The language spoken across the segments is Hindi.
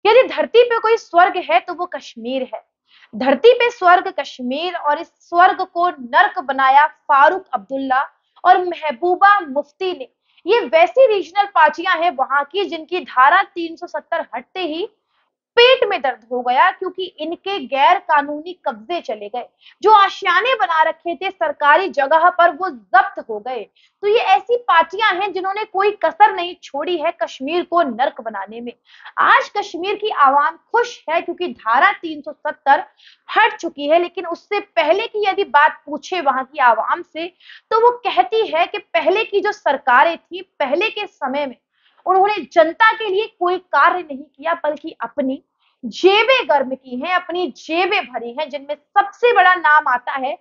यदि धरती पे कोई स्वर्ग है तो वो कश्मीर है। धरती पे स्वर्ग कश्मीर, और इस स्वर्ग को नर्क बनाया फारूक अब्दुल्ला और महबूबा मुफ्ती ने। ये वैसी रीजनल पार्टियां हैं वहां की जिनकी धारा 370 हटते ही पेट में दर्द हो गया, क्योंकि इनके गैर कानूनी कब्जे चले गए। जो आशियाने बना रखे थे सरकारी जगह पर वो जब्त हो गए। तो ये ऐसी पार्टियां हैं जिन्होंने कोई कसर नहीं छोड़ी है कश्मीर को नर्क बनाने में। आज कश्मीर की आवाम खुश है क्योंकि धारा 370 हट चुकी है, लेकिन उससे पहले की यदि बात पूछे वहां की आवाम से, तो वो कहती है कि पहले की जो सरकारें थी, पहले के समय में उन्होंने जनता के लिए कोई कार्य नहीं किया, बल्कि अपनी जेबें गर्म की हैं, अपनी जेबें भरी हैं, जिनमें सबसे बड़ा नाम आता है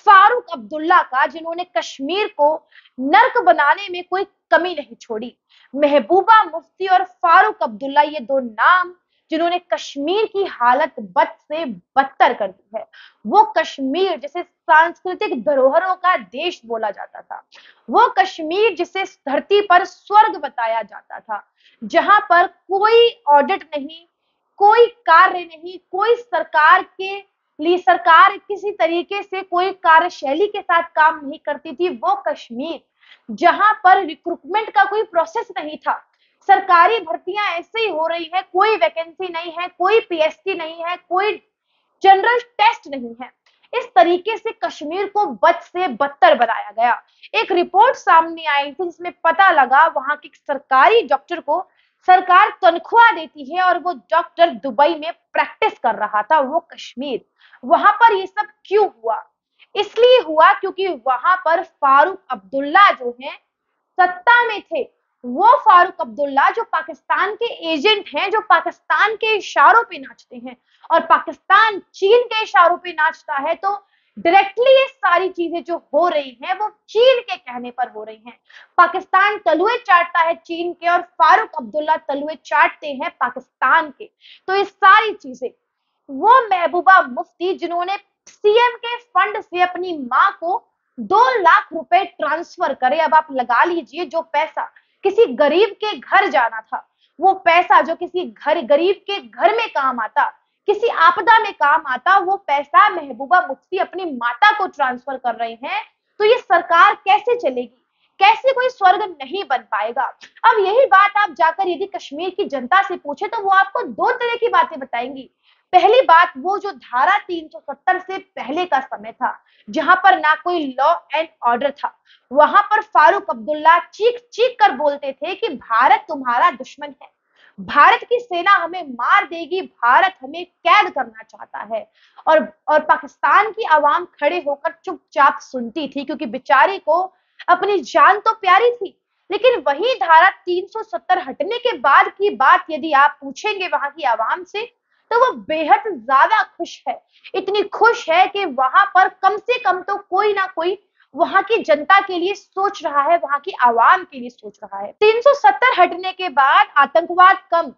फारूक अब्दुल्ला का, जिन्होंने कश्मीर को नर्क बनाने में कोई कमी नहीं छोड़ी। महबूबा मुफ्ती और फारूक अब्दुल्ला, ये दो नाम जिन्होंने कश्मीर की हालत बद से बदतर कर दी है। वो कश्मीर जिसे सांस्कृतिक धरोहरों का देश बोला जाता था, वो कश्मीर जिसे धरती पर स्वर्ग बताया जाता था, जहां पर कोई ऑडिट नहीं, कोई कार्य नहीं, कोई सरकार के लिए सरकार किसी तरीके से कोई कार्यशैली के साथ काम नहीं करती थी, वो कश्मीर जहां पर रिक्रूटमेंट का कोई प्रोसेस नहीं था। सरकारी भर्तियां ऐसे ही हो रही है, कोई वैकेंसी नहीं है, कोई पीएसटी नहीं है, कोई जनरल टेस्ट नहीं है। इस तरीके से कश्मीर को बद से बदतर बनाया गया। एक रिपोर्ट सामने आई थी जिसमें पता लगा वहां के सरकारी डॉक्टर को सरकार तनख्वाह देती है और वो डॉक्टर दुबई में प्रैक्टिस कर रहा था, वो कश्मीर। वहां पर ये सब क्यों हुआ? इसलिए हुआ क्योंकि वहां पर फारूक अब्दुल्ला जो है सत्ता में थे। वो फारूक अब्दुल्ला जो पाकिस्तान के एजेंट हैं, जो पाकिस्तान के इशारों पे नाचते हैं, और पाकिस्तान चीन के इशारों पे नाचता है, तो डायरेक्टली ये सारी चीजें जो हो रही हैं वो चीन के कहने पर हो रही हैं। पाकिस्तान तलुए चाटता है चीन के, और फारूक अब्दुल्ला तलुए चाटते हैं पाकिस्तान के। तो ये सारी चीजें वो महबूबा मुफ्ती, जिन्होंने सीएम के फंड से अपनी मां को 2 लाख रुपए ट्रांसफर करे। अब आप लगा लीजिए, जो पैसा किसी गरीब के घर जाना था, वो पैसा जो किसी गरीब के घर में काम आता, किसी आपदा में काम आता, वो पैसा महबूबा मुफ्ती अपनी माता को ट्रांसफर कर रहे हैं। तो ये सरकार कैसे चलेगी? कैसे कोई स्वर्ग नहीं बन पाएगा? अब यही बात आप जाकर यदि कश्मीर की जनता से पूछे तो वो आपको दो तरह की बातें बताएंगी। पहली बात, वो जो धारा 370 से पहले का समय था, जहां पर ना कोई लॉ एंड ऑर्डर था, वहां पर फारूक अब्दुल्ला चीख चीख कर बोलते थे कि भारत तुम्हारा दुश्मन है, भारत की सेना हमें मार देगी, भारत हमें कैद करना चाहता है। और पाकिस्तान की आवाम खड़े होकर चुपचाप सुनती थी, क्योंकि बेचारी को अपनी जान तो प्यारी थी। लेकिन वही धारा 370 हटने के बाद की बात यदि आप पूछेंगे वहां की आवाम से, तो वो बेहद ज्यादा खुश है। इतनी खुश है कि वहां पर कम से कम तो कोई ना कोई वहां की जनता के लिए सोच रहा है, वहां की आवाम के लिए सोच रहा है। 370 हटने के बाद आतंकवाद कम,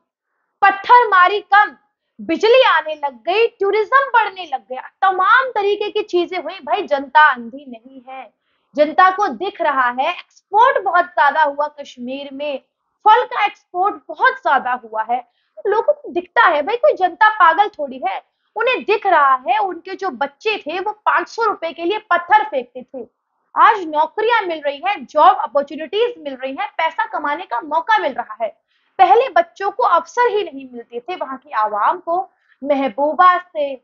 पत्थरमारी कम, बिजली आने लग गई, टूरिज्म बढ़ने लग गया, तमाम तरीके की चीजें हुई। भाई जनता अंधी नहीं है, जनता को दिख रहा है। एक्सपोर्ट बहुत ज्यादा हुआ कश्मीर में, फल का एक्सपोर्ट बहुत ज्यादा हुआ है, लोगों को दिखता है। भाई कोई जनता पागल थोड़ी है, उन्हें दिख रहा है। उनके जो बच्चे थे वो 500 रुपए के लिए पत्थर फेंकते थे, आज नौकरियां मिल रही हैं, जॉब अपॉर्चुनिटीज मिल रही हैं, पैसा कमाने का मौका मिल रहा है। पहले बच्चों को अवसर ही नहीं मिलते थे। वहां की आवाम को महबूबा से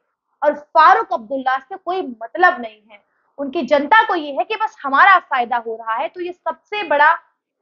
और फारूक अब्दुल्ला से कोई मतलब नहीं है। उनकी जनता को ये है कि बस हमारा फायदा हो रहा है। तो ये सबसे बड़ा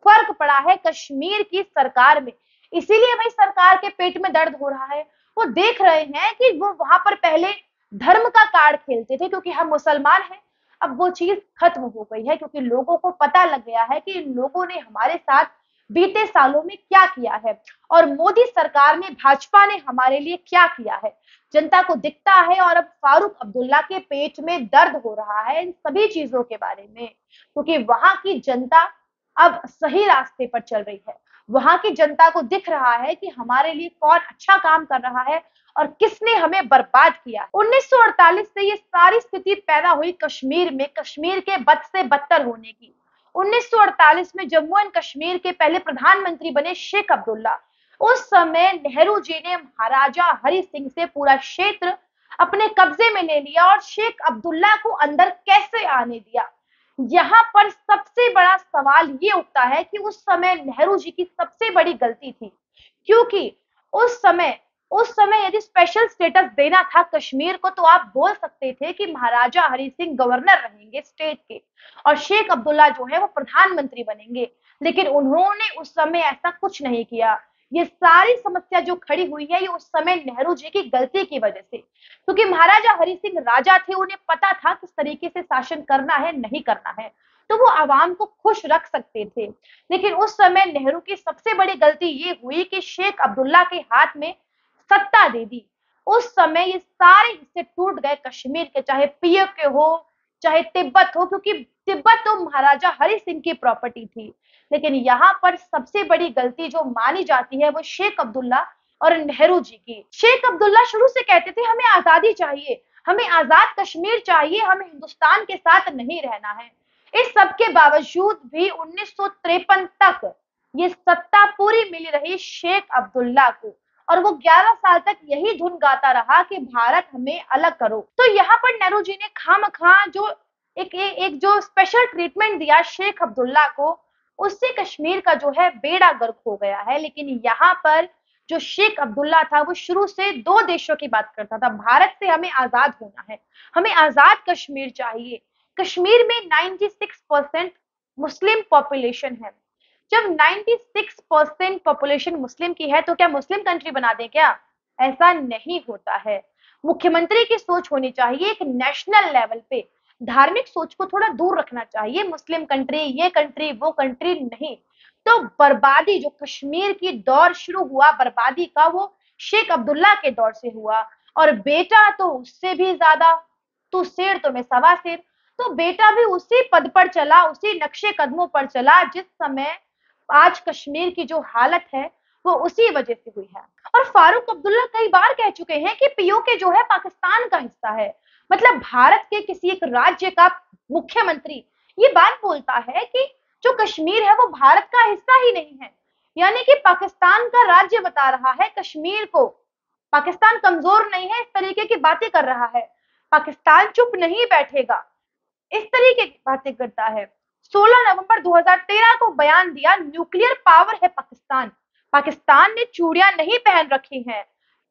फर्क पड़ा है कश्मीर की सरकार में। इसीलिए भाई सरकार के पेट में दर्द हो रहा है। वो देख रहे हैं कि वो वहां पर पहले धर्म का कार्ड खेलते थे क्योंकि हम मुसलमान हैं, अब वो चीज खत्म हो गई है, क्योंकि लोगों को पता लग गया है कि इन लोगों ने हमारे साथ बीते सालों में क्या किया है, और मोदी सरकार ने, भाजपा ने हमारे लिए क्या किया है। जनता को दिखता है, और अब फारूक अब्दुल्ला के पेट में दर्द हो रहा है इन सभी चीजों के बारे में, क्योंकि वहां की जनता अब सही रास्ते पर चल रही है। वहां की जनता को दिख रहा है कि हमारे लिए कौन अच्छा काम कर रहा है और किसने हमें बर्बाद किया। 1948 से ये सारी स्थिति पैदा हुई कश्मीर में, कश्मीर के बद से बदतर होने की। 1948 में जम्मू एंड कश्मीर के पहले प्रधानमंत्री बने शेख अब्दुल्ला। उस समय नेहरू जी ने महाराजा हरि सिंह से पूरा क्षेत्र अपने कब्जे में ले लिया और शेख अब्दुल्ला को अंदर कैसे आने दिया। यहाँ पर सबसे बड़ा सवाल ये उठता है कि उस समय नेहरू जी की सबसे बड़ी गलती थी, क्योंकि उस समय उस समय यदि स्पेशल स्टेटस देना था कश्मीर को, तो आप बोल सकते थे कि महाराजा हरि सिंह गवर्नर रहेंगे स्टेट के और शेख अब्दुल्ला जो है वो प्रधानमंत्री बनेंगे। लेकिन उन्होंने उस समय ऐसा कुछ नहीं किया। ये सारी समस्या जो खड़ी हुई है, ये उस समय नेहरू जी की गलती की वजह से, क्योंकि महाराजा हरि सिंह राजा थे, उन्हें पता था किस तरीके से शासन करना है, नहीं करना है, तो वो आवाम को खुश रख सकते थे। लेकिन उस समय नेहरू की सबसे बड़ी गलती ये हुई कि शेख अब्दुल्ला के हाथ में सत्ता दे दी। उस समय ये सारे हिस्से टूट गए कश्मीर के, चाहे पीओके हो, चाहे तिब्बत हो, क्योंकि तिब्बत तो महाराजा हरि सिंह की प्रॉपर्टी थी। लेकिन यहाँ पर सबसे बड़ी गलती जो मानी जाती है वो शेख अब्दुल्ला और नेहरू जी की। शेख अब्दुल्ला शुरू से कहते थे हमें आजादी चाहिए, हमें आजाद कश्मीर चाहिए, हमें हिंदुस्तान के साथ नहीं रहना है। इस सब के बावजूद भी 1953 तक ये सत्ता पूरी मिली रही शेख अब्दुल्ला को और वो 11 साल तक यही धुन गाता रहा कि भारत हमें अलग करो। तो यहाँ पर नेहरू जी ने खामखा जो एक जो स्पेशल ट्रीटमेंट दिया शेख अब्दुल्ला को, उससे कश्मीर का जो है बेड़ा गर्क हो गया है। लेकिन यहाँ पर जो शेख अब्दुल्ला था वो शुरू से दो देशों की बात करता था, भारत से हमें आजाद होना है, हमें आजाद कश्मीर चाहिए। कश्मीर में 96% मुस्लिम पॉपुलेशन है। जब 96% पॉपुलेशन मुस्लिम की है तो क्या मुस्लिम कंट्री बना दें क्या? ऐसा नहीं होता है। मुख्यमंत्री की सोच होनी चाहिए एक नेशनल लेवल पे, धार्मिक सोच को थोड़ा दूर रखना चाहिए। मुस्लिम कंट्री, ये कंट्री, वो कंट्री नहीं। तो बर्बादी जो कश्मीर की दौर शुरू हुआ बर्बादी का, वो शेख अब्दुल्ला के दौर से हुआ। और बेटा तो उससे भी ज्यादा, तू शेर तो मैं सवा शेर। तो बेटा भी उसी पद पर चला, उसी नक्शे कदमों पर चला जिस समय आज कश्मीर की जो हालत है वो उसी वजह से हुई है। और फारूक अब्दुल्ला कई बार कह चुके हैं कि पीओके जो है पाकिस्तान का हिस्सा है। मतलब भारत के किसी एक राज्य का मुख्यमंत्री ये बात बोलता है कि जो कश्मीर है वो भारत का हिस्सा ही नहीं है, यानी कि पाकिस्तान का राज्य बता रहा है कश्मीर को। पाकिस्तान कमजोर नहीं है, इस तरीके की बातें कर रहा है। पाकिस्तान चुप नहीं बैठेगा, इस तरीके की बातें करता है। 16 नवंबर 2013 को बयान दिया, न्यूक्लियर पावर है पाकिस्तान, पाकिस्तान ने चूड़ियां नहीं पहन रखी हैं,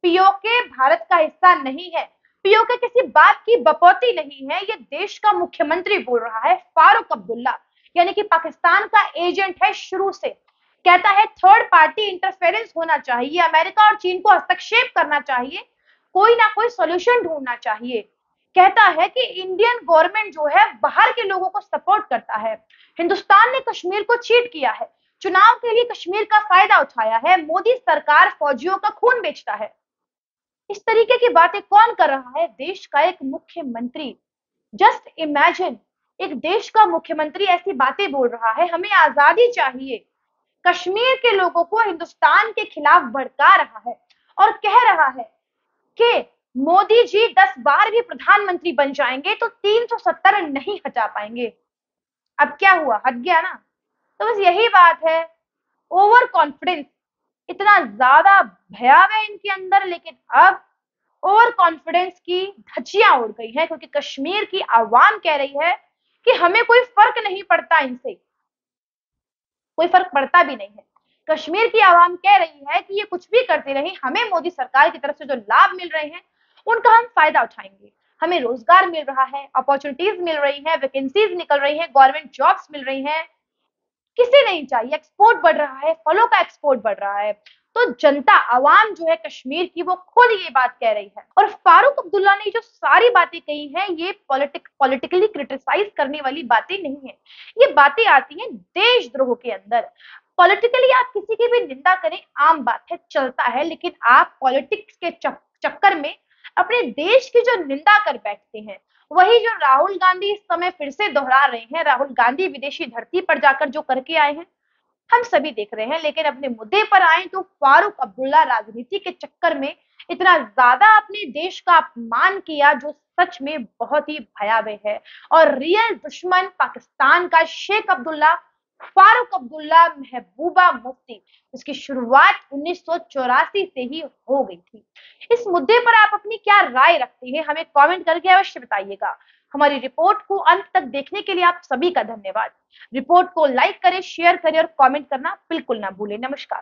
पीओके भारत का हिस्सा नहीं है, पीओके किसी बात की बपौती नहीं है। ये देश का मुख्यमंत्री बोल रहा है फारूक अब्दुल्ला, यानी कि पाकिस्तान का एजेंट है शुरू से। कहता है थर्ड पार्टी इंटरफेरेंस होना चाहिए, अमेरिका और चीन को हस्तक्षेप करना चाहिए, कोई ना कोई सोल्यूशन ढूंढना चाहिए। कहता है कि इंडियन गवर्नमेंट जो है बाहर के लोगों को सपोर्ट करता है, हिंदुस्तान ने कश्मीर को चीट किया है, चुनाव के लिए कश्मीर का फायदा उठाया है, मोदी सरकार फौजियों का खून बेचता है। इस तरीके की बातें कौन कर रहा है? देश का एक मुख्यमंत्री। जस्ट इमेजिन, एक देश का मुख्यमंत्री ऐसी बातें बोल रहा है, हमें आजादी चाहिए, कश्मीर के लोगों को हिंदुस्तान के खिलाफ भड़का रहा है और कह रहा है कि मोदी जी 10 बार भी प्रधानमंत्री बन जाएंगे तो 370 नहीं हटा पाएंगे। अब क्या हुआ? हट गया ना। तो बस यही बात है, ओवर कॉन्फिडेंस इतना ज्यादा भयावह इनके अंदर। लेकिन अब ओवर कॉन्फिडेंस की धज्जियां उड़ गई है, क्योंकि कश्मीर की आवाम कह रही है कि हमें कोई फर्क नहीं पड़ता, इनसे कोई फर्क पड़ता भी नहीं है। कश्मीर की आवाम कह रही है कि ये कुछ भी करती रही, हमें मोदी सरकार की तरफ से जो लाभ मिल रहे हैं उनका हम फायदा उठाएंगे। हमें रोजगार मिल रहा है, अपॉर्चुनिटीज मिल रही है, वैकेंसीज निकल रही है, गवर्नमेंट जॉब्स मिल रही हैं, किसे नहीं चाहिए, एक्सपोर्ट बढ़ रहा है, फलों का एक्सपोर्ट बढ़ रहा है। तो जनता, आवाम जो है कश्मीर की, वो खुद ये बात कह रही है। और फारूक अब्दुल्ला ने जो सारी बातें कही हैं, ये पॉलिटिकली क्रिटिसाइज करने वाली बातें नहीं है, ये बातें आती हैं देशद्रोह के अंदर। पॉलिटिकली आप किसी की भी निंदा करें, आम बात है, चलता है, लेकिन आप पॉलिटिक्स के चक्कर में अपने देश की जो निंदा कर बैठते हैं, वही जो राहुल गांधी इस समय फिर से दोहरा रहे हैं। राहुल गांधी विदेशी धरती पर जाकर जो करके आए हैं हम सभी देख रहे हैं। लेकिन अपने मुद्दे पर आए तो फारूक अब्दुल्ला राजनीति के चक्कर में इतना ज्यादा अपने देश का अपमान किया, जो सच में बहुत ही भयावह है। और रियल दुश्मन पाकिस्तान का शेख अब्दुल्ला फारूक अब्दुल्ला महबूबा मुफ्ती, इसकी शुरुआत 1984 से ही हो गई थी। इस मुद्दे पर आप अपनी क्या राय रखते हैं, हमें कमेंट करके अवश्य बताइएगा। हमारी रिपोर्ट को अंत तक देखने के लिए आप सभी का धन्यवाद। रिपोर्ट को लाइक करें, शेयर करें और कमेंट करना बिल्कुल ना भूलें। नमस्कार।